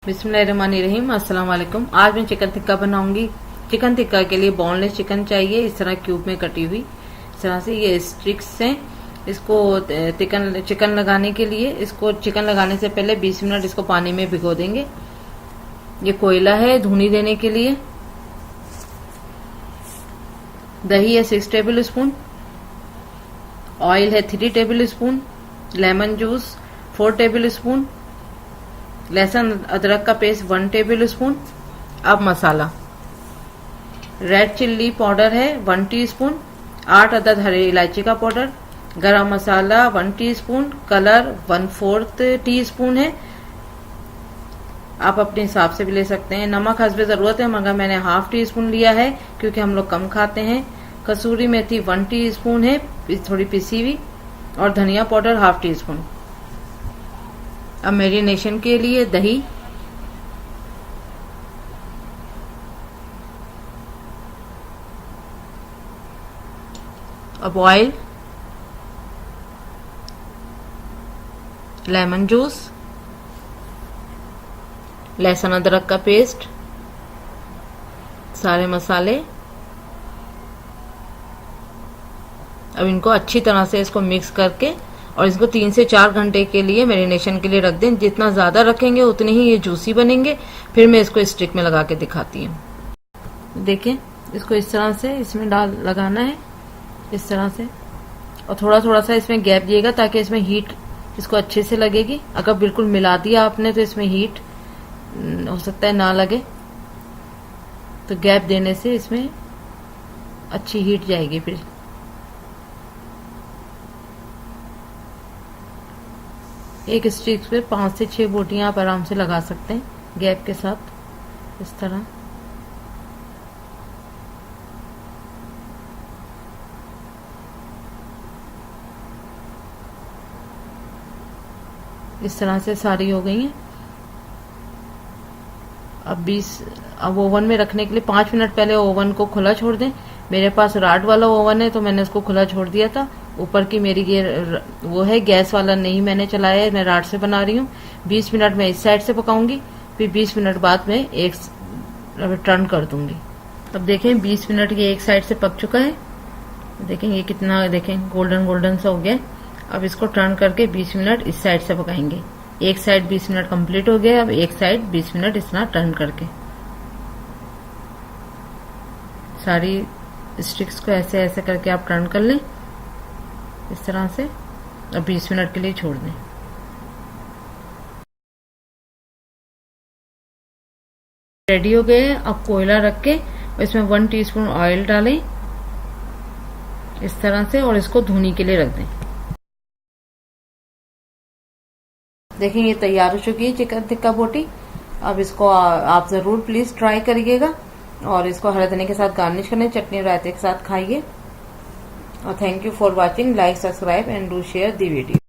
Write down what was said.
बिस्मिल्लाहिर्रहमानिर्रहीम। अस्सलाम वालेकुम। आज मैं चिकन टिक्का बनाऊंगी। चिकन टिक्का के लिए बोनलेस चिकन चाहिए, इस तरह क्यूब में कटी हुई। इस तरह से ये स्टिक्स हैं। इसको चिकन लगाने के लिए, इसको चिकन लगाने से पहले 20 मिनट इसको पानी में भिगो देंगे। ये कोयला है धुनी देने के लिए। दही है 6 टेबल स्पून। ऑयल है 3 table spoon. Lemon juice 4 table spoon. लहसुन अदरक का पेस्ट 1 टेबल स्पून। अब मसाला, रेड चिल्ली पाउडर है 1 टीस्पून। 8 अदद हरी इलायची का पाउडर। गरम मसाला 1 टीस्पून। कलर 1/4 टीस्पून है, आप अपने हिसाब से भी ले सकते हैं। नमक हस्बे जरूरत है, मगर मैंने 1/2 टीस्पून लिया है क्योंकि हम लोग कम खाते हैं। कसूरी मेथी 1 टीस्पून है, थोड़ी पिसी हुई। और धनिया पाउडर 1/2 टीस्पून। अब मैरिनेशन के लिए दही, अब ऑयल, लेमन जूस, लहसुन अदरक का पेस्ट, सारे मसाले। अब इनको अच्छी तरह से इसको मिक्स करके और इसको 3 से 4 घंटे के लिए मैरिनेशन के लिए रख दें। जितना ज्यादा रखेंगे उतने ही ये जूसी बनेंगे। फिर मैं इसको स्टिक में लगा के दिखाती हूँ। देखिए, इसको इस तरह से इसमें लगाना है, इस तरह से। और थोड़ा थोड़ा सा इसमें गैप दिएगा ताकि इसमें हीट इसको अच्छे से लगेगी। अगर बिल्कुल मिला दिया आपने तो इसमें हीट हो सकता है ना लगे, तो गैप देने से इसमें अच्छी हीट जाएगी। फिर एक स्टिक पे 5 से 6 बोटियां आप आराम से लगा सकते हैं गैप के साथ, इस तरह। इस तरह से सारी हो गई हैं। अब ओवन में रखने के लिए 5 मिनट पहले ओवन को खुला छोड़ दें। मेरे पास राड वाला ओवन है तो मैंने उसको खुला छोड़ दिया था। ऊपर की मेरी ये वो है, गैस वाला नहीं मैंने चलाया है, मैं राड से बना रही हूँ। 20 मिनट में इस साइड से पकाऊंगी, फिर 20 मिनट बाद में एक टर्न कर दूंगी। अब देखें 20 मिनट ये एक साइड से पक चुका है। देखें ये कितना, देखें गोल्डन गोल्डन सा हो गया। अब इसको टर्न करके 20 मिनट इस साइड से पकाएंगे। एक साइड 20 मिनट कंप्लीट हो गया। अब एक साइड 20 मिनट इस तरह टर्न करके सारी स्टिक्स को ऐसे ऐसे करके आप टर्न कर लें, इस तरह से। अब 20 मिनट के लिए छोड़ दें। रेडी हो गए। अब कोयला रख के इसमें 1 टीस्पून ऑयल डालें, इस तरह से, और इसको धुनी के लिए रख दें। देखिए ये तैयार हो चुकी है चिकन टिक्का बोटी। अब इसको आप जरूर प्लीज ट्राई करिएगा और इसको हरे धनिया के साथ गार्निश करें, चटनी रायते के साथ खाइए। और thank you for watching. Like, subscribe and do share the video.